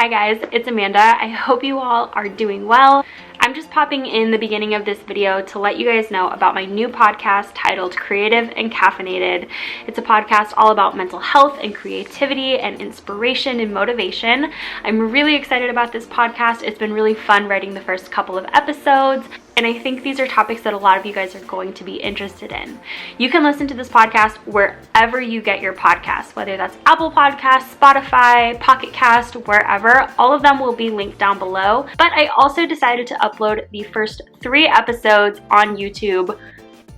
Hi guys, it's Amanda. I hope you all are doing well. I'm just popping in the beginning of this video to let you guys know about my new podcast titled Creative and Caffeinated. It's a podcast all about mental health and creativity and inspiration and motivation. I'm really excited about this podcast. It's been really fun writing the first couple of episodes, and I think these are topics that a lot of you guys are going to be interested in. You can listen to this podcast wherever you get your podcasts, whether that's Apple Podcasts, Spotify, Pocketcast, wherever. All of them will be linked down below. But I also decided to upload the first 3 episodes on YouTube,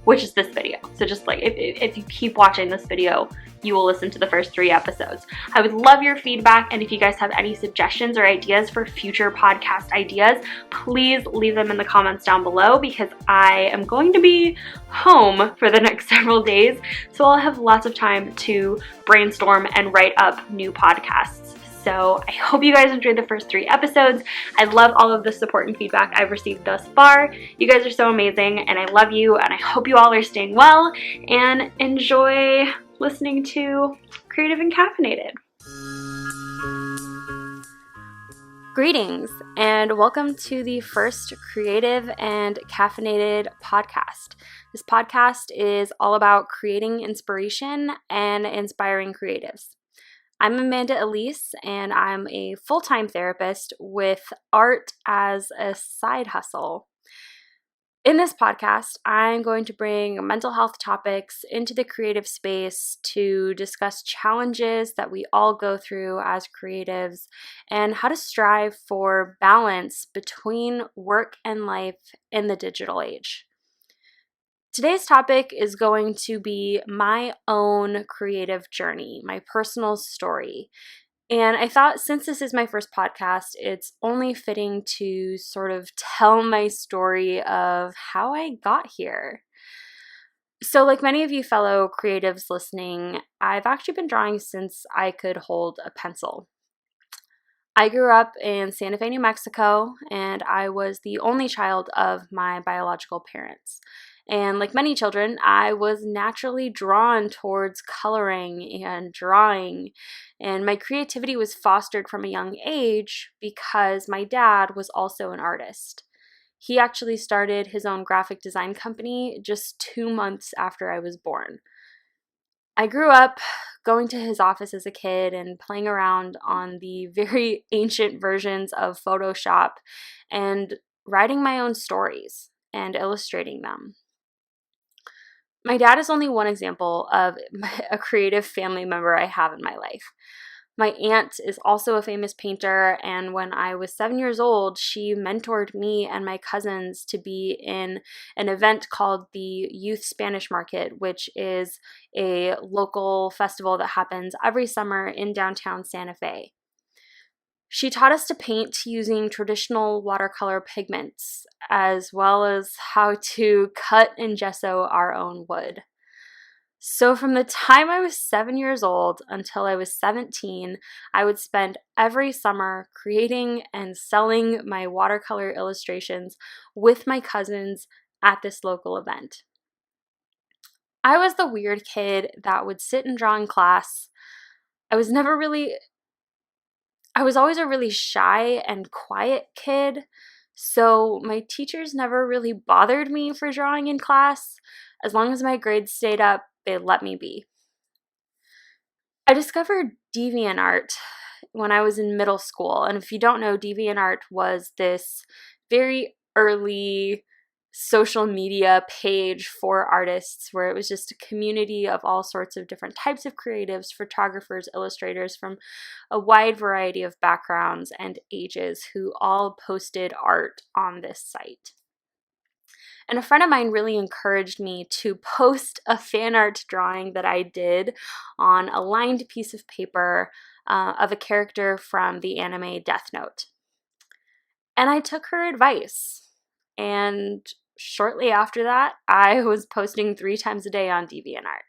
which is this video. So just like, if you keep watching this video, you will listen to the first 3 episodes. I would love your feedback, and if you guys have any suggestions or ideas for future podcast ideas, please leave them in the comments down below, because I am going to be home for the next several days, so I'll have lots of time to brainstorm and write up new podcasts. So I hope you guys enjoyed the first 3 episodes. I love all of the support and feedback I've received thus far. You guys are so amazing, and I love you, and I hope you all are staying well and enjoy listening to Creative and Caffeinated. Greetings, and welcome to the first Creative and Caffeinated podcast. This podcast is all about creating inspiration and inspiring creatives. I'm Amanda Elise, and I'm a full-time therapist with art as a side hustle. In this podcast, I'm going to bring mental health topics into the creative space to discuss challenges that we all go through as creatives and how to strive for balance between work and life in the digital age. Today's topic is going to be my own creative journey, my personal story. And I thought, since this is my first podcast, it's only fitting to sort of tell my story of how I got here. So like many of you fellow creatives listening, I've actually been drawing since I could hold a pencil. I grew up in Santa Fe, New Mexico, and I was the only child of my biological parents. And like many children, I was naturally drawn towards coloring and drawing, and my creativity was fostered from a young age because my dad was also an artist. He actually started his own graphic design company just 2 months after I was born. I grew up going to his office as a kid and playing around on the very ancient versions of Photoshop and writing my own stories and illustrating them. My dad is only one example of a creative family member I have in my life. My aunt is also a famous painter, and when I was 7 years old, she mentored me and my cousins to be in an event called the Youth Spanish Market, which is a local festival that happens every summer in downtown Santa Fe. She taught us to paint using traditional watercolor pigments, as well as how to cut and gesso our own wood. So from the time I was 7 years old until I was 17, I would spend every summer creating and selling my watercolor illustrations with my cousins at this local event. I was the weird kid that would sit and draw in class. I was always a really shy and quiet kid, so my teachers never really bothered me for drawing in class. As long as my grades stayed up, they let me be. I discovered DeviantArt when I was in middle school, and if you don't know, DeviantArt was this very early social media page for artists where it was just a community of all sorts of different types of creatives, photographers, illustrators from a wide variety of backgrounds and ages who all posted art on this site. And a friend of mine really encouraged me to post a fan art drawing that I did on a lined piece of paper of a character from the anime Death Note. And I took her advice, and shortly after that, I was posting 3 times a day on DeviantArt.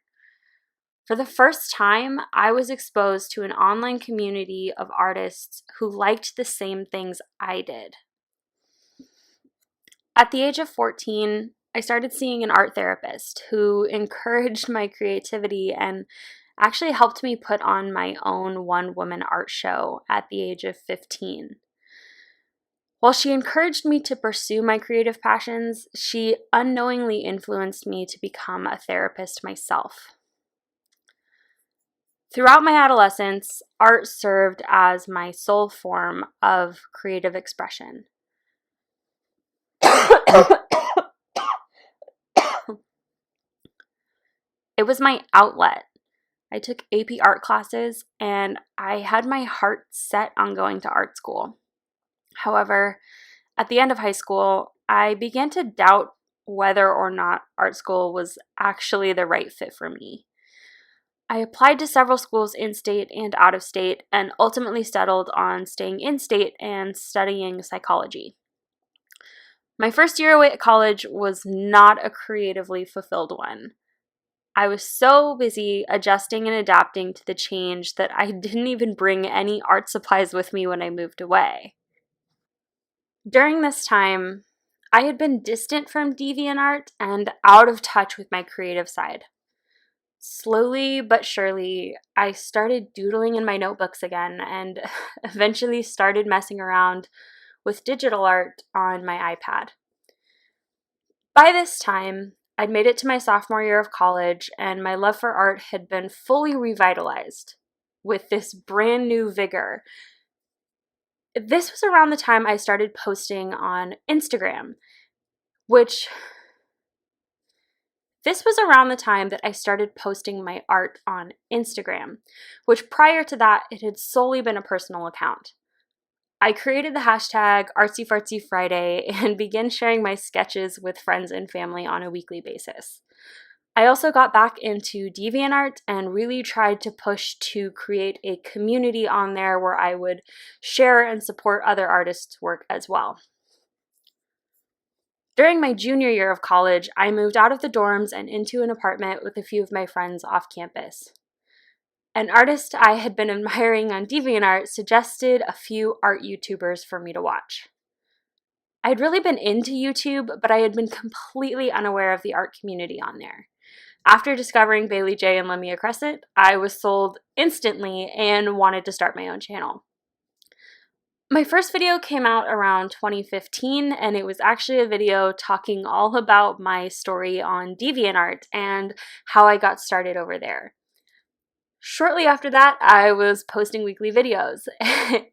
For the first time, I was exposed to an online community of artists who liked the same things I did. At the age of 14, I started seeing an art therapist who encouraged my creativity and actually helped me put on my own one-woman art show at the age of 15. While she encouraged me to pursue my creative passions, she unknowingly influenced me to become a therapist myself. Throughout my adolescence, art served as my sole form of creative expression. It was my outlet. I took AP art classes and I had my heart set on going to art school. However, at the end of high school, I began to doubt whether or not art school was actually the right fit for me. I applied to several schools in state and out of state and ultimately settled on staying in state and studying psychology. My first year away at college was not a creatively fulfilled one. I was so busy adjusting and adapting to the change that I didn't even bring any art supplies with me when I moved away. During this time, I had been distant from DeviantArt and out of touch with my creative side. Slowly but surely, I started doodling in my notebooks again and eventually started messing around with digital art on my iPad. By this time, I'd made it to my sophomore year of college, and my love for art had been fully revitalized with this brand new vigor. This was around the time I started posting on Instagram, This was around the time that I started posting my art on Instagram, which prior to that, it had solely been a personal account. I created the hashtag ArtsyFartsyFriday and began sharing my sketches with friends and family on a weekly basis. I also got back into DeviantArt and really tried to push to create a community on there where I would share and support other artists' work as well. During my junior year of college, I moved out of the dorms and into an apartment with a few of my friends off campus. An artist I had been admiring on DeviantArt suggested a few art YouTubers for me to watch. I had really been into YouTube, but I had been completely unaware of the art community on there. After discovering Bailey J and Lemia Crescent, I was sold instantly and wanted to start my own channel. My first video came out around 2015, and it was actually a video talking all about my story on DeviantArt and how I got started over there. Shortly after that, I was posting weekly videos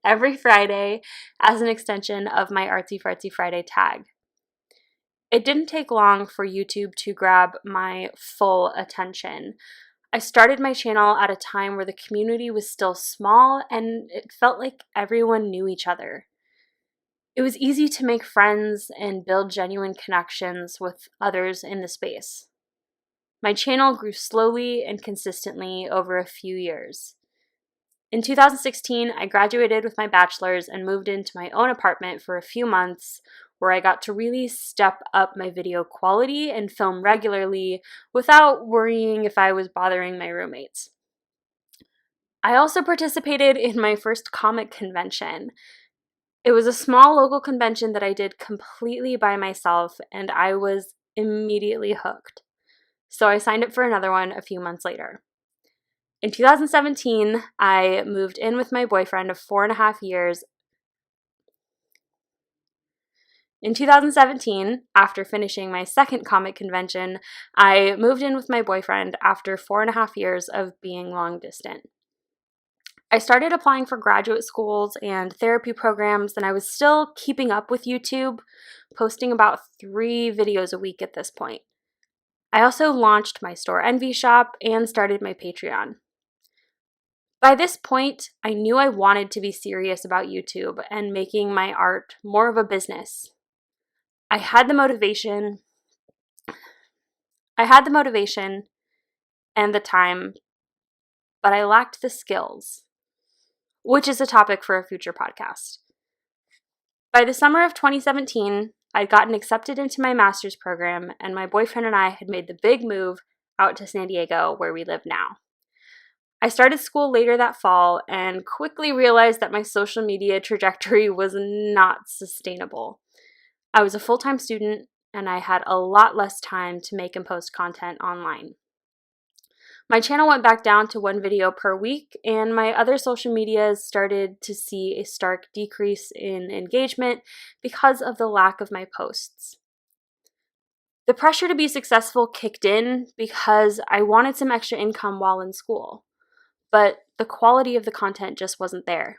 every Friday as an extension of my Artsy Fartsy Friday tag. It didn't take long for YouTube to grab my full attention. I started my channel at a time where the community was still small and it felt like everyone knew each other. It was easy to make friends and build genuine connections with others in the space. My channel grew slowly and consistently over a few years. In 2016, I graduated with my bachelor's and moved into my own apartment for a few months, where I got to really step up my video quality and film regularly without worrying if I was bothering my roommates. I also participated in my first comic convention. It was a small local convention that I did completely by myself, and I was immediately hooked. So I signed up for another one a few months later. In 2017, I moved in with my boyfriend of 4.5 years. In 2017, after finishing my second comic convention, I moved in with my boyfriend after 4.5 years of being long distant. I started applying for graduate schools and therapy programs, and I was still keeping up with YouTube, posting about 3 videos a week at this point. I also launched my store Envy Shop and started my Patreon. By this point, I knew I wanted to be serious about YouTube and making my art more of a business. I had the motivation and the time, but I lacked the skills, which is a topic for a future podcast. By the summer of 2017, I'd gotten accepted into my master's program, and my boyfriend and I had made the big move out to San Diego, where we live now. I started school later that fall and quickly realized that my social media trajectory was not sustainable. I was a full-time student, and I had a lot less time to make and post content online. My channel went back down to one video per week, and my other social medias started to see a stark decrease in engagement because of the lack of my posts. The pressure to be successful kicked in because I wanted some extra income while in school, but the quality of the content just wasn't there.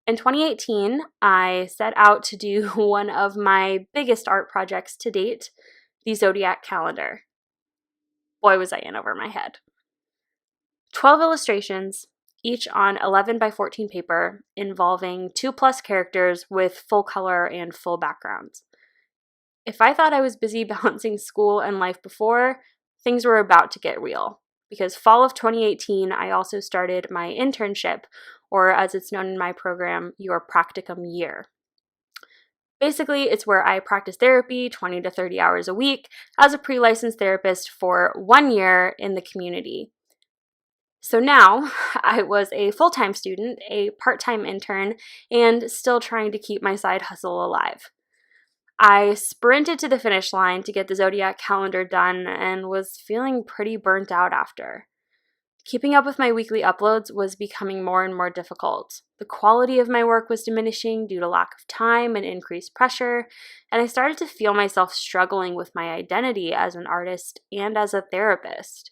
In 2018, I set out to do one of my biggest art projects to date, the Zodiac calendar. Boy, was I in over my head. 12 illustrations, each on 11 by 14 paper, involving 2+ characters with full color and full backgrounds. If I thought I was busy balancing school and life before, things were about to get real. Because fall of 2018, I also started my internship, or as it's known in my program, your practicum year. Basically, it's where I practice therapy 20 to 30 hours a week as a pre-licensed therapist for 1 year in the community. So now I was a full-time student, a part-time intern, and still trying to keep my side hustle alive. I sprinted to the finish line to get the Zodiac calendar done and was feeling pretty burnt out after. Keeping up with my weekly uploads was becoming more and more difficult. The quality of my work was diminishing due to lack of time and increased pressure, and I started to feel myself struggling with my identity as an artist and as a therapist.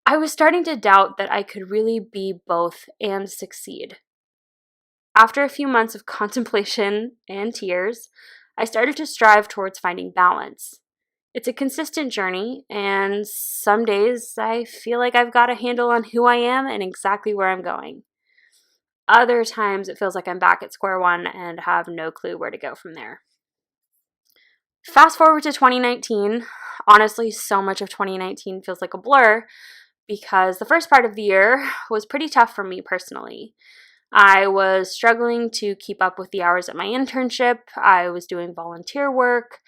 I was starting to doubt that I could really be both and succeed. After a few months of contemplation and tears, I started to strive towards finding balance. It's a consistent journey, and some days I feel like I've got a handle on who I am and exactly where I'm going. Other times it feels like I'm back at square one and have no clue where to go from there. Fast forward to 2019. Honestly, so much of 2019 feels like a blur because the first part of the year was pretty tough for me personally. I was struggling to keep up with the hours at my internship. I was doing volunteer work.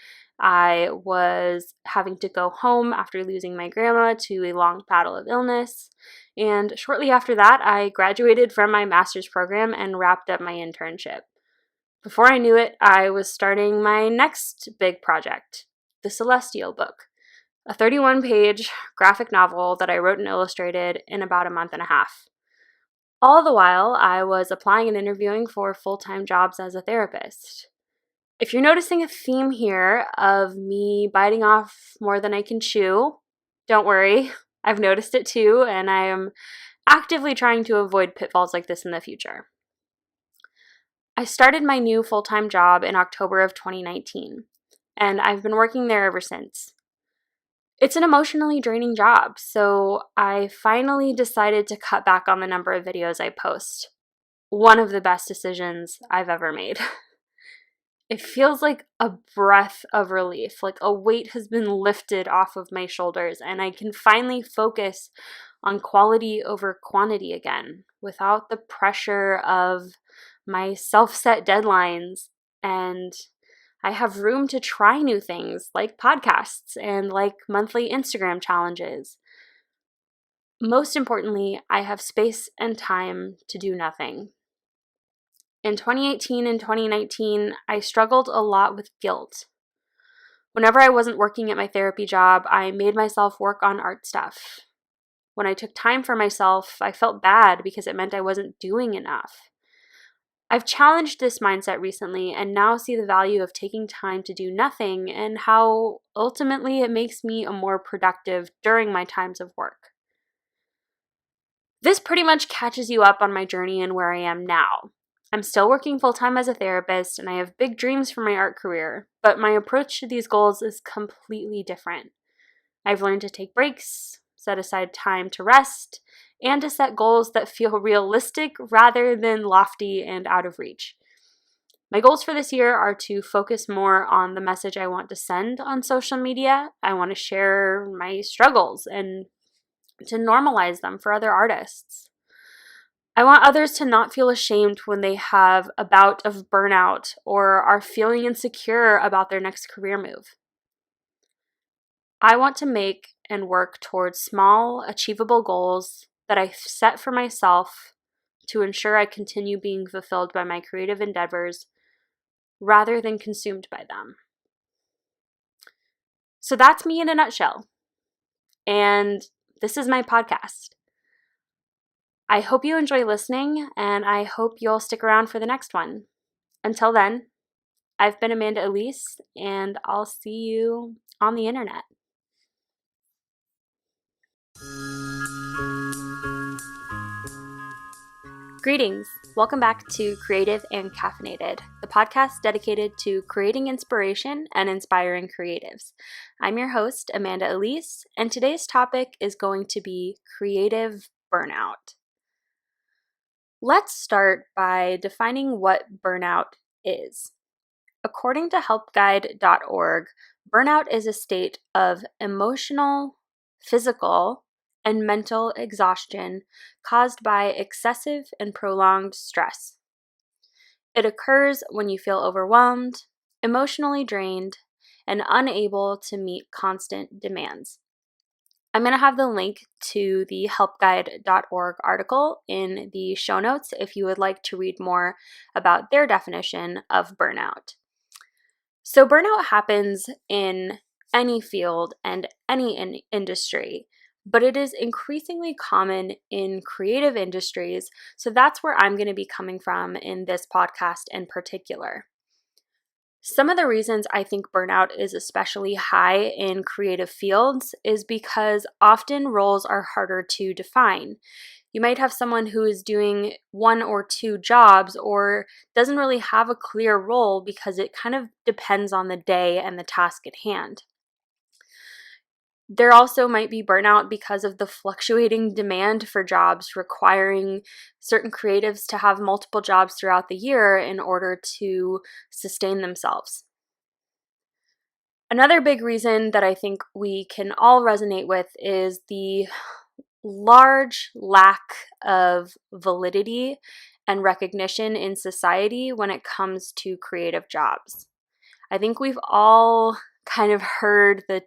I was having to go home after losing my grandma to a long battle of illness. And shortly after that, I graduated from my master's program and wrapped up my internship. Before I knew it, I was starting my next big project, the Celestial book, a 31-page graphic novel that I wrote and illustrated in about a month and a half. All the while, I was applying and interviewing for full-time jobs as a therapist. If you're noticing a theme here of me biting off more than I can chew, don't worry. I've noticed it too, and I am actively trying to avoid pitfalls like this in the future. I started my new full-time job in October of 2019, and I've been working there ever since. It's an emotionally draining job, so I finally decided to cut back on the number of videos I post. One of the best decisions I've ever made. It feels like a breath of relief, like a weight has been lifted off of my shoulders, and I can finally focus on quality over quantity again without the pressure of my self-set deadlines, and I have room to try new things like podcasts and like monthly Instagram challenges. Most importantly, I have space and time to do nothing. In 2018 and 2019, I struggled a lot with guilt. Whenever I wasn't working at my therapy job, I made myself work on art stuff. When I took time for myself, I felt bad because it meant I wasn't doing enough. I've challenged this mindset recently and now see the value of taking time to do nothing and how ultimately it makes me a more productive during my times of work. This pretty much catches you up on my journey and where I am now. I'm still working full-time as a therapist and I have big dreams for my art career, but my approach to these goals is completely different. I've learned to take breaks, set aside time to rest, and to set goals that feel realistic rather than lofty and out of reach. My goals for this year are to focus more on the message I want to send on social media. I want to share my struggles and to normalize them for other artists. I want others to not feel ashamed when they have a bout of burnout or are feeling insecure about their next career move. I want to make and work towards small, achievable goals that I set for myself to ensure I continue being fulfilled by my creative endeavors rather than consumed by them. So that's me in a nutshell. and this is my podcast. I hope you enjoy listening, and I hope you'll stick around for the next one. Until then, I've been Amanda Elise, and I'll see you on the internet. Greetings. Welcome back to Creative and Caffeinated, the podcast dedicated to creating inspiration and inspiring creatives. I'm your host, Amanda Elise, and today's topic is going to be creative burnout. Let's start by defining what burnout is. According to helpguide.org, burnout is a state of emotional, physical, and mental exhaustion caused by excessive and prolonged stress. It occurs when you feel overwhelmed, emotionally drained, and unable to meet constant demands. I'm going to have the link to the helpguide.org article in the show notes if you would like to read more about their definition of burnout. So burnout happens in any field and any industry, but it is increasingly common in creative industries, so that's where I'm going to be coming from in this podcast in particular. Some of the reasons I think burnout is especially high in creative fields is because often roles are harder to define. You might have someone who is doing one or two jobs or doesn't really have a clear role because it kind of depends on the day and the task at hand. There also might be burnout because of the fluctuating demand for jobs, requiring certain creatives to have multiple jobs throughout the year in order to sustain themselves. Another big reason that I think we can all resonate with is the large lack of validity and recognition in society when it comes to creative jobs. I think we've all kind of heard the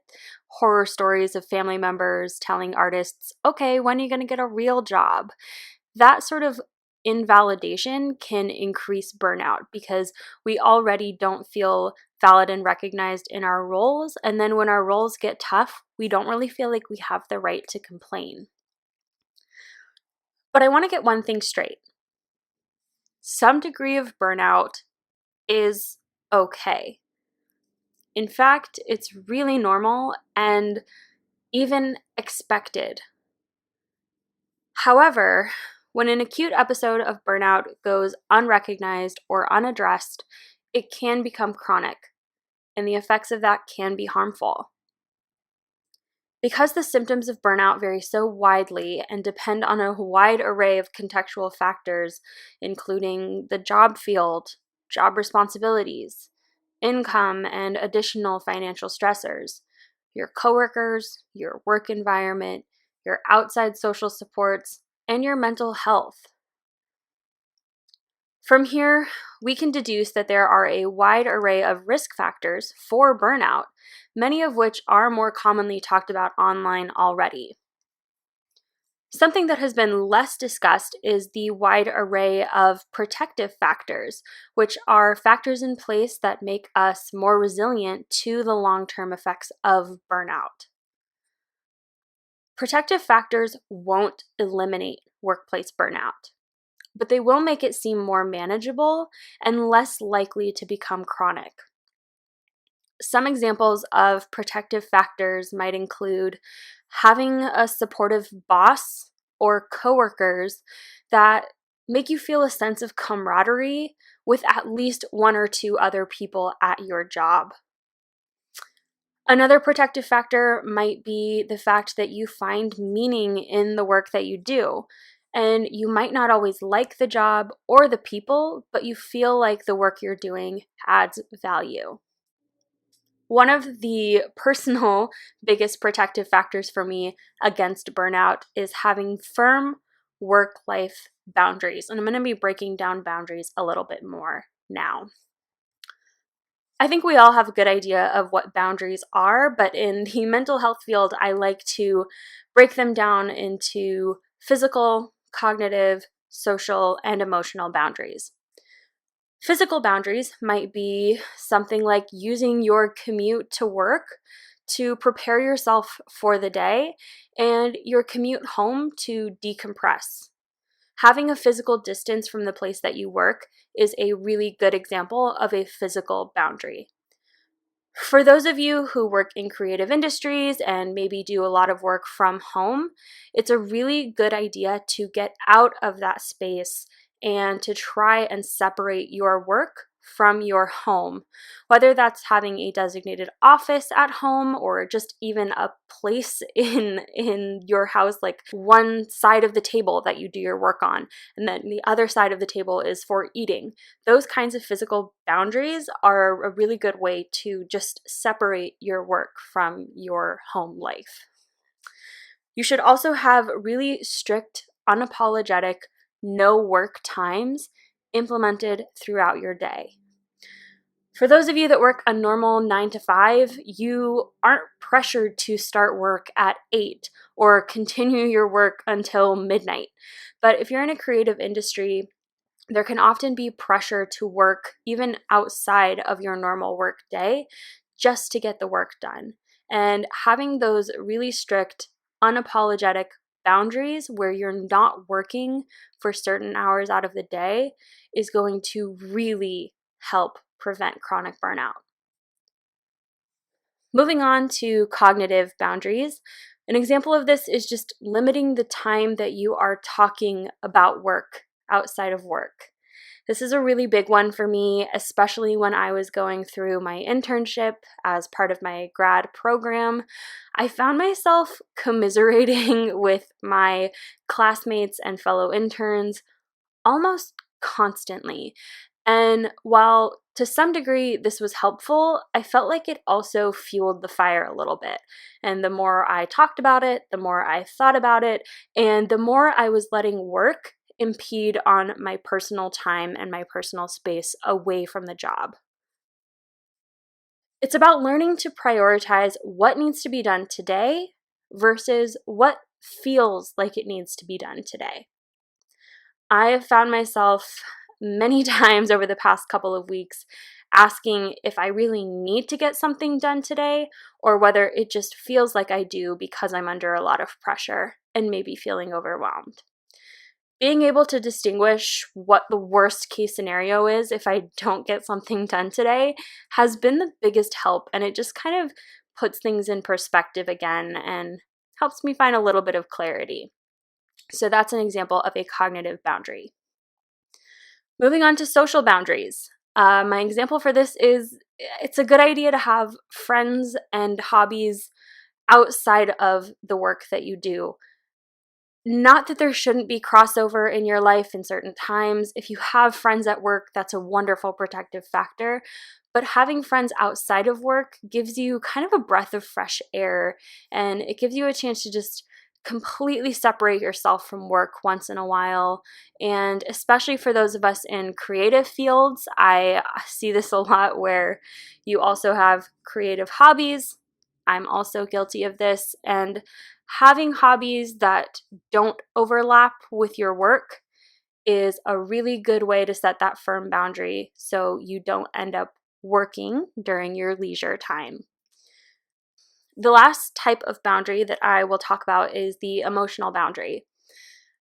horror stories of family members telling artists, okay, when are you going to get a real job? That sort of invalidation can increase burnout because we already don't feel valid and recognized in our roles. And then when our roles get tough, we don't really feel like we have the right to complain. But I want to get one thing straight. Some degree of burnout is okay. In fact, it's really normal and even expected. However, when an acute episode of burnout goes unrecognized or unaddressed, it can become chronic, and the effects of that can be harmful. Because the symptoms of burnout vary so widely and depend on a wide array of contextual factors, including the job field, job responsibilities, income, and additional financial stressors, your coworkers, your work environment, your outside social supports, and your mental health. From here, we can deduce that there are a wide array of risk factors for burnout, many of which are more commonly talked about online already. Something that has been less discussed is the wide array of protective factors, which are factors in place that make us more resilient to the long-term effects of burnout. Protective factors won't eliminate workplace burnout, but they will make it seem more manageable and less likely to become chronic. Some examples of protective factors might include having a supportive boss or coworkers that make you feel a sense of camaraderie with at least one or two other people at your job. Another protective factor might be the fact that you find meaning in the work that you do. And you might not always like the job or the people, but you feel like the work you're doing adds value. One of the personal biggest protective factors for me against burnout is having firm work-life boundaries. And I'm going to be breaking down boundaries a little bit more now. I think we all have a good idea of what boundaries are, but in the mental health field, I like to break them down into physical, cognitive, social, and emotional boundaries. Physical boundaries might be something like using your commute to work to prepare yourself for the day and your commute home to decompress. Having a physical distance from the place that you work is a really good example of a physical boundary. For those of you who work in creative industries and maybe do a lot of work from home, it's a really good idea to get out of that space and to try and separate your work from your home, whether that's having a designated office at home or just even a place in your house, like one side of the table that you do your work on, and then the other side of the table is for eating. Those kinds of physical boundaries are a really good way to just separate your work from your home life. You should also have really strict, unapologetic, no work times implemented throughout your day. For those of you that work a normal 9 to 5, you aren't pressured to start work at 8 or continue your work until midnight. But if you're in a creative industry, there can often be pressure to work even outside of your normal work day just to get the work done. And having those really strict, unapologetic boundaries where you're not working for certain hours out of the day is going to really help prevent chronic burnout. Moving on to cognitive boundaries. An example of this is just limiting the time that you are talking about work outside of work. This is a really big one for me, especially when I was going through my internship as part of my grad program. I found myself commiserating with my classmates and fellow interns almost constantly. And while to some degree this was helpful, I felt like it also fueled the fire a little bit. And the more I talked about it, the more I thought about it, and the more I was letting work impede on my personal time and my personal space away from the job. It's about learning to prioritize what needs to be done today versus what feels like it needs to be done today. I have found myself many times over the past couple of weeks asking if I really need to get something done today or whether it just feels like I do because I'm under a lot of pressure and maybe feeling overwhelmed. Being able to distinguish what the worst case scenario is if I don't get something done today has been the biggest help, and it just kind of puts things in perspective again and helps me find a little bit of clarity. So that's an example of a cognitive boundary. Moving on to social boundaries. My example for this is it's a good idea to have friends and hobbies outside of the work that you do. Not that there shouldn't be crossover in your life in certain times. If you have friends at work, that's a wonderful protective factor. But having friends outside of work gives you kind of a breath of fresh air, and it gives you a chance to just completely separate yourself from work once in a while. And especially for those of us in creative fields, I see this a lot where you also have creative hobbies. I'm also guilty of this. And having hobbies that don't overlap with your work is a really good way to set that firm boundary so you don't end up working during your leisure time. The last type of boundary that I will talk about is the emotional boundary.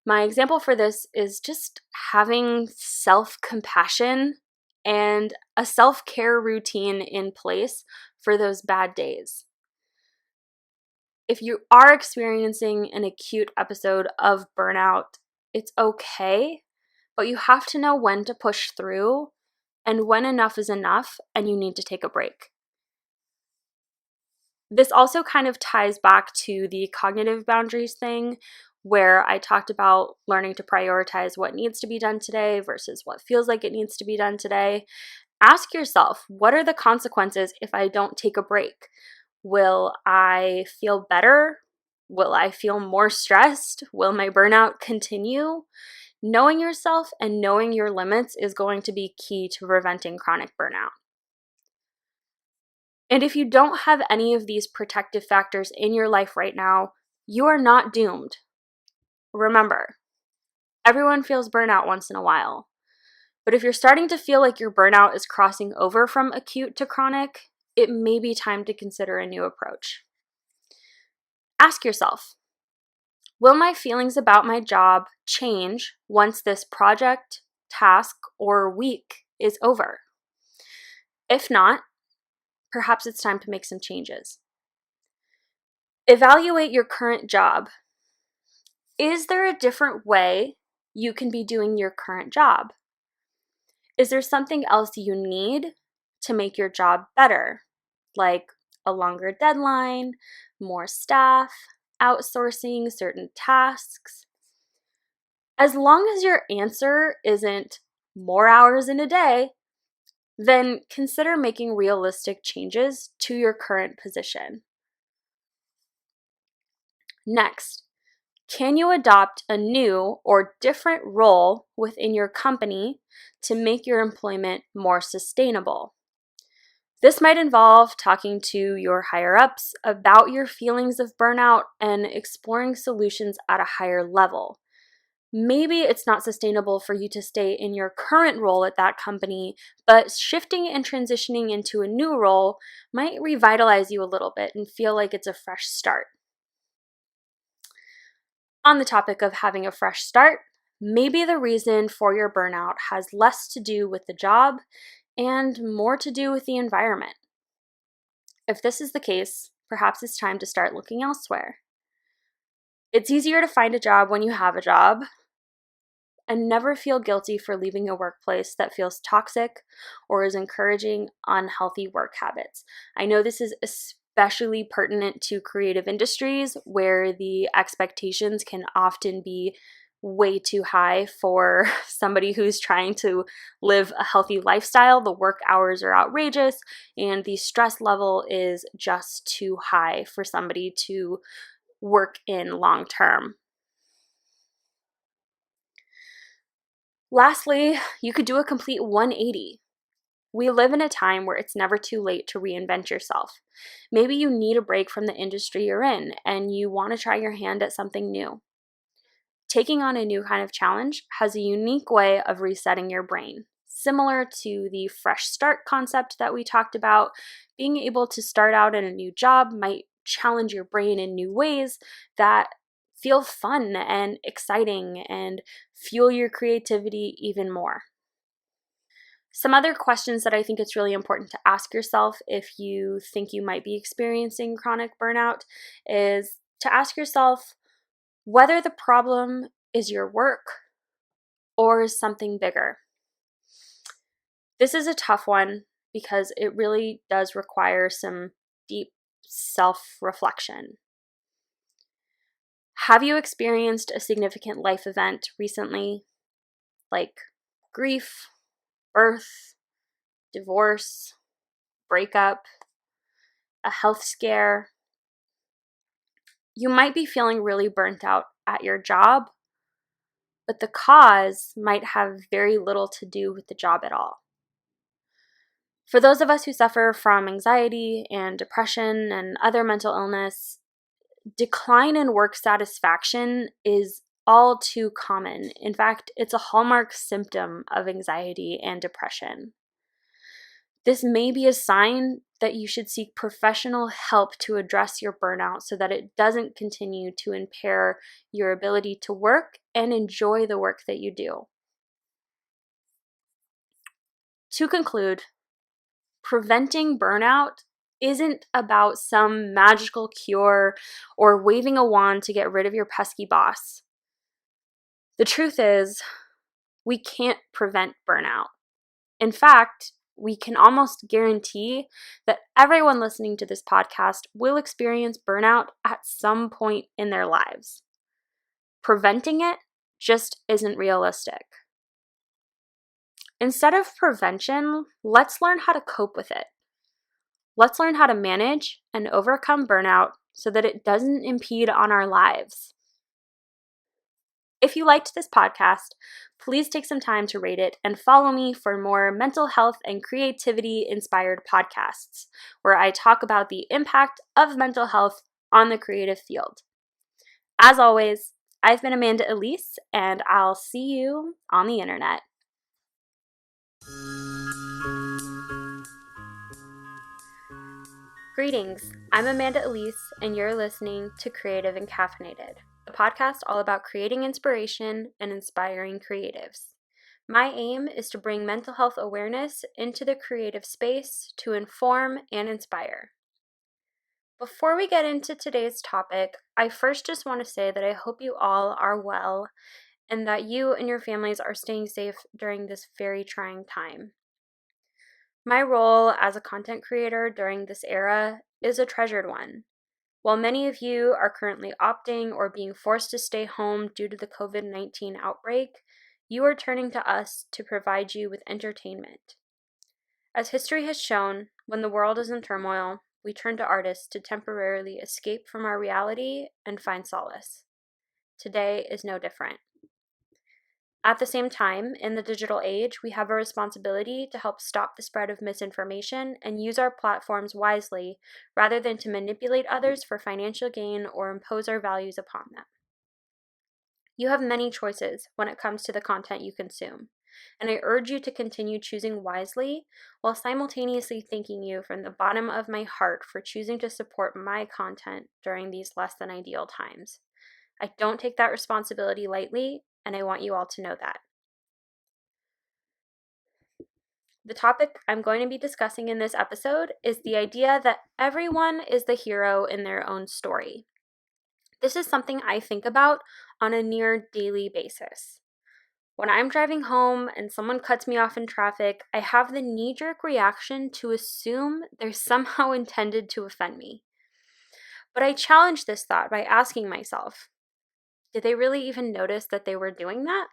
My example for this is just having self-compassion and a self-care routine in place for those bad days. If you are experiencing an acute episode of burnout, it's okay, but you have to know when to push through and when enough is enough and you need to take a break. This also kind of ties back to the cognitive boundaries thing, where I talked about learning to prioritize what needs to be done today versus what feels like it needs to be done today. Ask yourself, what are the consequences if I don't take a break? Will I feel better? Will I feel more stressed? Will my burnout continue? Knowing yourself and knowing your limits is going to be key to preventing chronic burnout. And if you don't have any of these protective factors in your life right now, you are not doomed. Remember, everyone feels burnout once in a while. But if you're starting to feel like your burnout is crossing over from acute to chronic, it may be time to consider a new approach. Ask yourself, will my feelings about my job change once this project, task, or week is over? If not, perhaps it's time to make some changes. Evaluate your current job. Is there a different way you can be doing your current job? Is there something else you need to make your job better, like a longer deadline, more staff, outsourcing certain tasks? As long as your answer isn't more hours in a day, then consider making realistic changes to your current position. Next, can you adopt a new or different role within your company to make your employment more sustainable? This might involve talking to your higher-ups about your feelings of burnout and exploring solutions at a higher level. Maybe it's not sustainable for you to stay in your current role at that company, but shifting and transitioning into a new role might revitalize you a little bit and feel like it's a fresh start. On the topic of having a fresh start, maybe the reason for your burnout has less to do with the job and more to do with the environment. If this is the case, perhaps it's time to start looking elsewhere. It's easier to find a job when you have a job, and never feel guilty for leaving a workplace that feels toxic or is encouraging unhealthy work habits. I know this is especially pertinent to creative industries where the expectations can often be way too high for somebody who's trying to live a healthy lifestyle. The work hours are outrageous and the stress level is just too high for somebody to work in long term. Lastly, you could do a complete 180. We live in a time where it's never too late to reinvent yourself. Maybe you need a break from the industry you're in and you want to try your hand at something new. Taking on a new kind of challenge has a unique way of resetting your brain. Similar to the fresh start concept that we talked about, being able to start out in a new job might challenge your brain in new ways that feel fun and exciting and fuel your creativity even more. Some other questions that I think it's really important to ask yourself if you think you might be experiencing chronic burnout is to ask yourself whether the problem is your work or is something bigger. This is a tough one because it really does require some deep self-reflection. Have you experienced a significant life event recently, like grief, birth, divorce, breakup, a health scare? You might be feeling really burnt out at your job, but the cause might have very little to do with the job at all. For those of us who suffer from anxiety and depression and other mental illness, decline in work satisfaction is all too common. In fact, it's a hallmark symptom of anxiety and depression. This may be a sign that you should seek professional help to address your burnout so that it doesn't continue to impair your ability to work and enjoy the work that you do. To conclude, preventing burnout isn't about some magical cure or waving a wand to get rid of your pesky boss. The truth is, we can't prevent burnout. In fact, we can almost guarantee that everyone listening to this podcast will experience burnout at some point in their lives. Preventing it just isn't realistic. Instead of prevention, let's learn how to cope with it. Let's learn how to manage and overcome burnout so that it doesn't impede on our lives. If you liked this podcast, please take some time to rate it and follow me for more mental health and creativity inspired podcasts, where I talk about the impact of mental health on the creative field. As always, I've been Amanda Elise, and I'll see you on the internet. Greetings, I'm Amanda Elise, and you're listening to Creative and Caffeinated, a podcast all about creating inspiration and inspiring creatives. My aim is to bring mental health awareness into the creative space to inform and inspire. Before we get into today's topic, I first just want to say that I hope you all are well and that you and your families are staying safe during this very trying time. My role as a content creator during this era is a treasured one. While many of you are currently opting or being forced to stay home due to the COVID-19 outbreak, you are turning to us to provide you with entertainment. As history has shown, when the world is in turmoil, we turn to artists to temporarily escape from our reality and find solace. Today is no different. At the same time, in the digital age, we have a responsibility to help stop the spread of misinformation and use our platforms wisely rather than to manipulate others for financial gain or impose our values upon them. You have many choices when it comes to the content you consume, and I urge you to continue choosing wisely while simultaneously thanking you from the bottom of my heart for choosing to support my content during these less than ideal times. I don't take that responsibility lightly, and I want you all to know that. The topic I'm going to be discussing in this episode is the idea that everyone is the hero in their own story. This is something I think about on a near daily basis. When I'm driving home and someone cuts me off in traffic, I have the knee-jerk reaction to assume they're somehow intended to offend me. But I challenge this thought by asking myself, did they really even notice that they were doing that?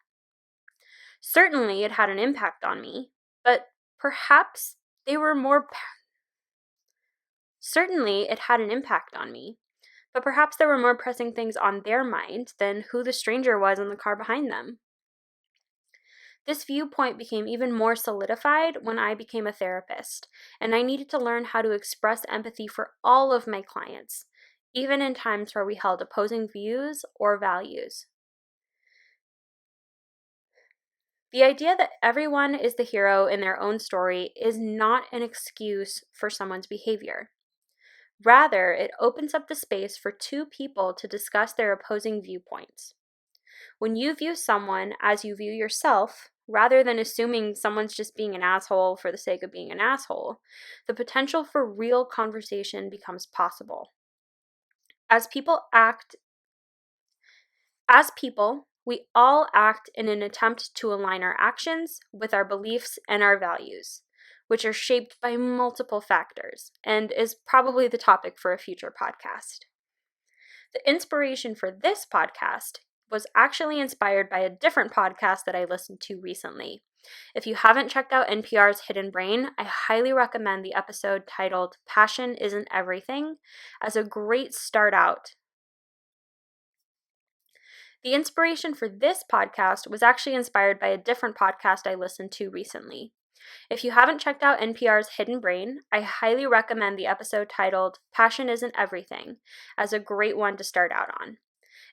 Certainly it had an impact on me, but perhaps it had an impact on me, but perhaps there were more pressing things on their mind than who the stranger was in the car behind them. This viewpoint became even more solidified when I became a therapist, and I needed to learn how to express empathy for all of my clients, even in times where we held opposing views or values. The idea that everyone is the hero in their own story is not an excuse for someone's behavior. Rather, it opens up the space for two people to discuss their opposing viewpoints. When you view someone as you view yourself, rather than assuming someone's just being an asshole for the sake of being an asshole, the potential for real conversation becomes possible. As people, we all act in an attempt to align our actions with our beliefs and our values, which are shaped by multiple factors and is probably the topic for a future podcast. The inspiration for this podcast was actually inspired by a different podcast that I listened to recently. If you haven't checked out NPR's Hidden Brain, I highly recommend the episode titled Passion Isn't Everything as a great start out. The inspiration for this podcast was actually inspired by a different podcast I listened to recently. If you haven't checked out NPR's Hidden Brain, I highly recommend the episode titled Passion Isn't Everything as a great one to start out on.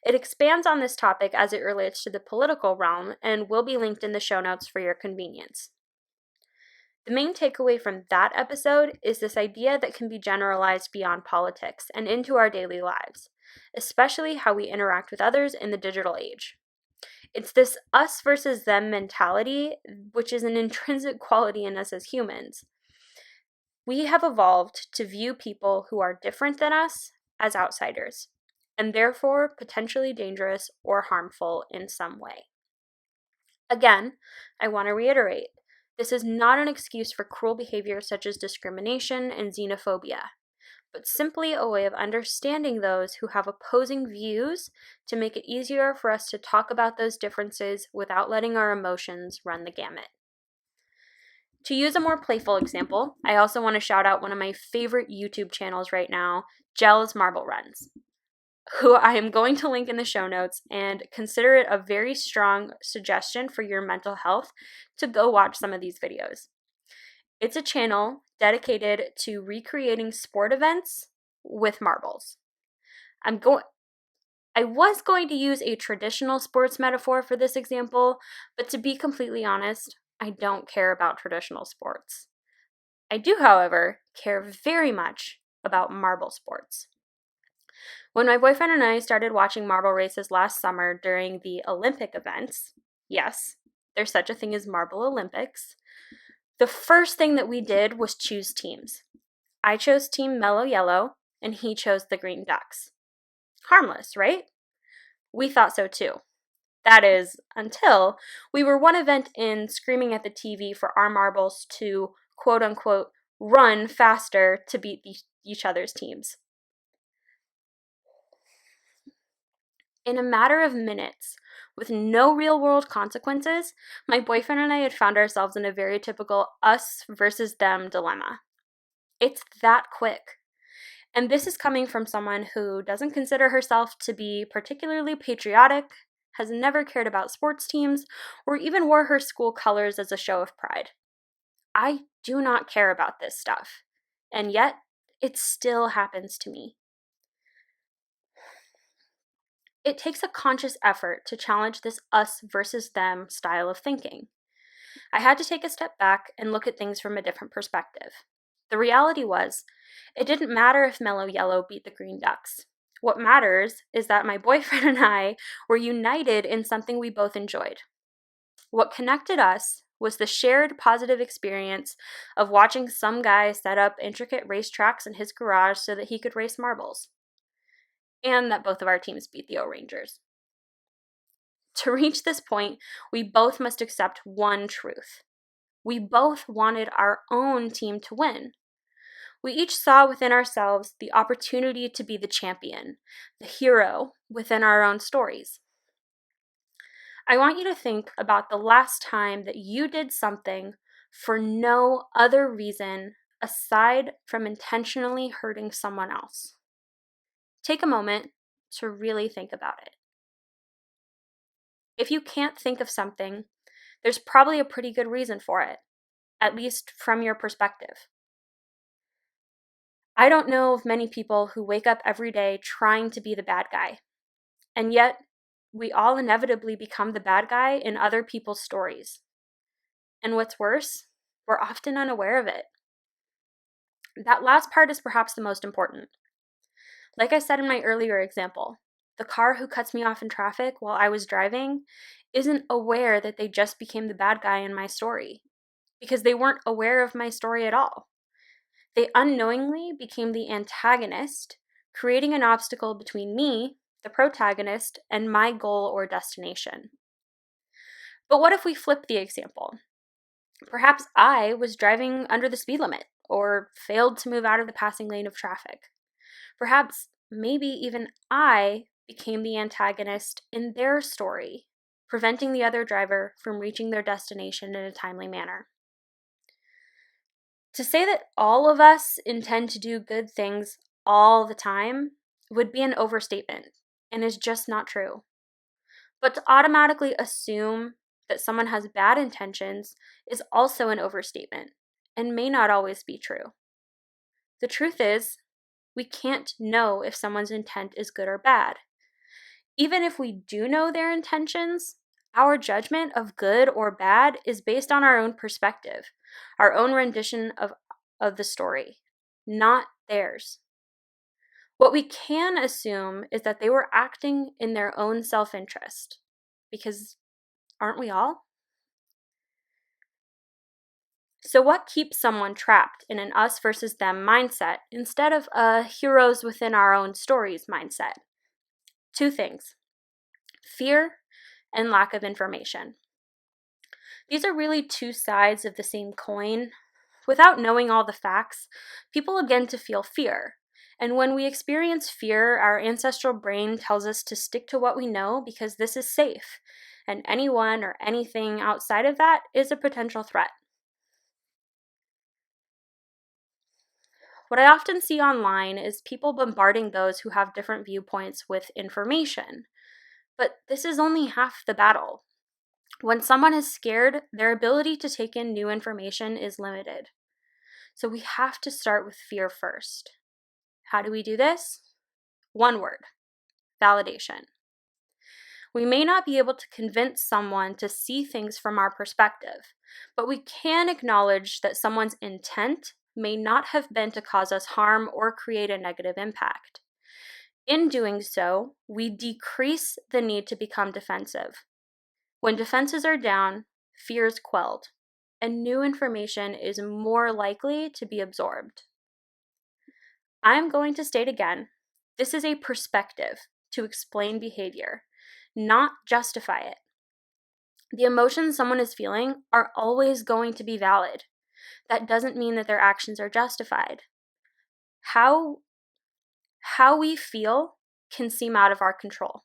It expands on this topic as it relates to the political realm and will be linked in the show notes for your convenience. The main takeaway from that episode is this idea that can be generalized beyond politics and into our daily lives, especially how we interact with others in the digital age. It's this us versus them mentality, which is an intrinsic quality in us as humans. We have evolved to view people who are different than us as outsiders, and therefore potentially dangerous or harmful in some way. Again, I want to reiterate, this is not an excuse for cruel behavior such as discrimination and xenophobia, but simply a way of understanding those who have opposing views to make it easier for us to talk about those differences without letting our emotions run the gamut. To use a more playful example, I also want to shout out one of my favorite YouTube channels right now, Jel's Marble Runs, who I am going to link in the show notes, and consider it a very strong suggestion for your mental health to go watch some of these videos. It's a channel dedicated to recreating sport events with marbles. I was going to use a traditional sports metaphor for this example, but to be completely honest, I don't care about traditional sports. I do, however, care very much about marble sports. When my boyfriend and I started watching marble races last summer during the Olympic events, yes, there's such a thing as Marble Olympics, the first thing that we did was choose teams. I chose Team Mellow Yellow, and he chose the Green Ducks. Harmless, right? We thought so too. That is, until we were one event in screaming at the TV for our marbles to, quote unquote, run faster to beat each other's teams. In a matter of minutes, with no real-world consequences, my boyfriend and I had found ourselves in a very typical us versus them dilemma. It's that quick. And this is coming from someone who doesn't consider herself to be particularly patriotic, has never cared about sports teams, or even wore her school colors as a show of pride. I do not care about this stuff, and yet it still happens to me. It takes a conscious effort to challenge this us versus them style of thinking. I had to take a step back and look at things from a different perspective. The reality was, it didn't matter if Mellow Yellow beat the Green Ducks. What matters is that my boyfriend and I were united in something we both enjoyed. What connected us was the shared positive experience of watching some guy set up intricate racetracks in his garage so that he could race marbles. And that both of our teams beat the O-Rangers. To reach this point, we both must accept one truth. We both wanted our own team to win. We each saw within ourselves the opportunity to be the champion, the hero within our own stories. I want you to think about the last time that you did something for no other reason aside from intentionally hurting someone else. Take a moment to really think about it. If you can't think of something, there's probably a pretty good reason for it, at least from your perspective. I don't know of many people who wake up every day trying to be the bad guy, and yet we all inevitably become the bad guy in other people's stories. And what's worse, we're often unaware of it. That last part is perhaps the most important. Like I said in my earlier example, the car who cuts me off in traffic while I was driving isn't aware that they just became the bad guy in my story, because they weren't aware of my story at all. They unknowingly became the antagonist, creating an obstacle between me, the protagonist, and my goal or destination. But what if we flip the example? Perhaps I was driving under the speed limit or failed to move out of the passing lane of traffic. Perhaps, maybe even I became the antagonist in their story, preventing the other driver from reaching their destination in a timely manner. To say that all of us intend to do good things all the time would be an overstatement and is just not true. But to automatically assume that someone has bad intentions is also an overstatement and may not always be true. The truth is, we can't know if someone's intent is good or bad. Even if we do know their intentions, our judgment of good or bad is based on our own perspective, our own rendition of the story, not theirs. What we can assume is that they were acting in their own self-interest, because aren't we all? So what keeps someone trapped in an us versus them mindset instead of a heroes within our own stories mindset? Two things: fear and lack of information. These are really two sides of the same coin. Without knowing all the facts, people begin to feel fear. And when we experience fear, our ancestral brain tells us to stick to what we know because this is safe, and anyone or anything outside of that is a potential threat. What I often see online is people bombarding those who have different viewpoints with information. But this is only half the battle. When someone is scared, their ability to take in new information is limited. So we have to start with fear first. How do we do this? One word: validation. We may not be able to convince someone to see things from our perspective, but we can acknowledge that someone's intent may not have been to cause us harm or create a negative impact. In doing so, we decrease the need to become defensive. When defenses are down, fear is quelled, and new information is more likely to be absorbed. I'm going to state again, this is a perspective to explain behavior, not justify it. The emotions someone is feeling are always going to be valid. That doesn't mean that their actions are justified. How we feel can seem out of our control.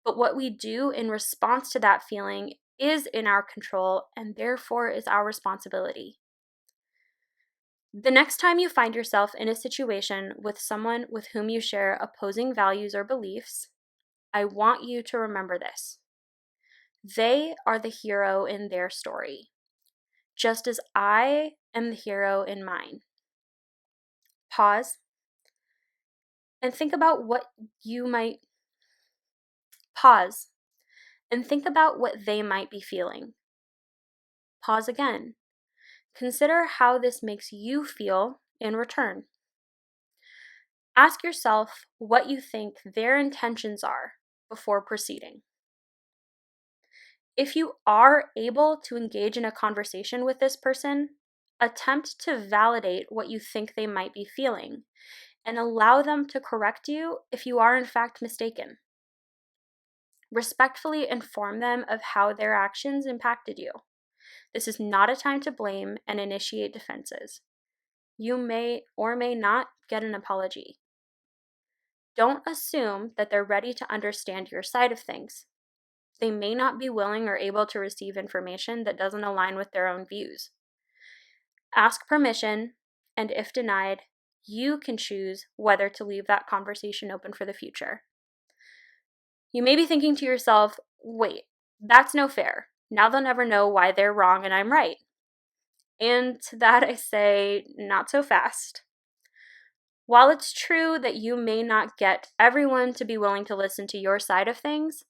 But what we do in response to that feeling is in our control and therefore is our responsibility. The next time you find yourself in a situation with someone with whom you share opposing values or beliefs, I want you to remember this. They are the hero in their story, just as I am the hero in mine. Pause and think about what they might be feeling. Pause again. Consider how this makes you feel in return. Ask yourself what you think their intentions are before proceeding. If you are able to engage in a conversation with this person, attempt to validate what you think they might be feeling and allow them to correct you if you are in fact mistaken. Respectfully inform them of how their actions impacted you. This is not a time to blame and initiate defenses. You may or may not get an apology. Don't assume that they're ready to understand your side of things. They may not be willing or able to receive information that doesn't align with their own views. Ask permission, and if denied, you can choose whether to leave that conversation open for the future. You may be thinking to yourself, wait, that's no fair. Now they'll never know why they're wrong and I'm right. And to that I say, not so fast. While it's true that you may not get everyone to be willing to listen to your side of things,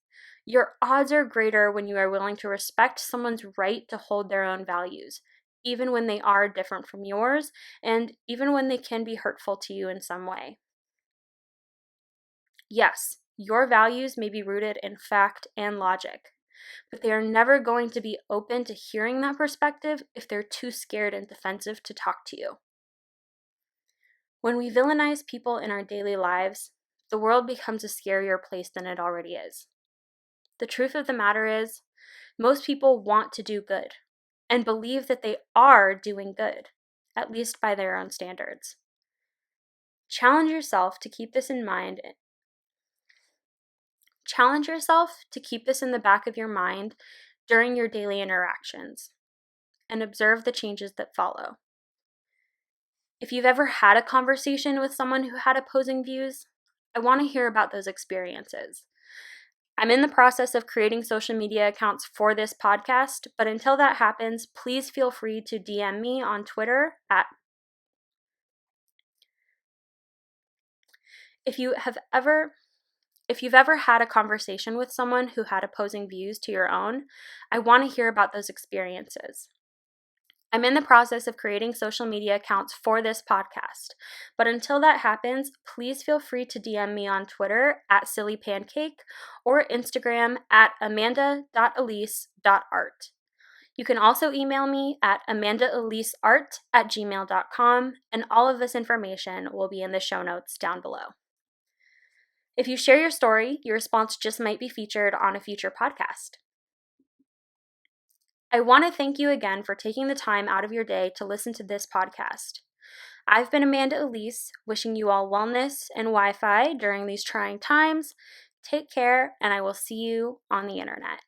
your odds are greater when you are willing to respect someone's right to hold their own values, even when they are different from yours, and even when they can be hurtful to you in some way. Yes, your values may be rooted in fact and logic, but they are never going to be open to hearing that perspective if they're too scared and defensive to talk to you. When we villainize people in our daily lives, the world becomes a scarier place than it already is. The truth of the matter is, most people want to do good and believe that they are doing good, at least by their own standards. Challenge yourself to keep this in mind. Challenge yourself to keep this in the back of your mind during your daily interactions and observe the changes that follow. If you've ever had a conversation with someone who had opposing views, I want to hear about those experiences. I'm in the process of creating social media accounts for this podcast, but until that happens, please feel free to DM me on Twitter at If you've ever had a conversation with someone who had opposing views to your own, I want to hear about those experiences. I'm in the process of creating social media accounts for this podcast, but until that happens, please feel free to DM me on Twitter at sillypancake or Instagram at amanda.elise.art. You can also email me at amandaeliseart@gmail.com, and all of this information will be in the show notes down below. If you share your story, your response just might be featured on a future podcast. I want to thank you again for taking the time out of your day to listen to this podcast. I've been Amanda Elise, wishing you all wellness and Wi-Fi during these trying times. Take care, and I will see you on the internet.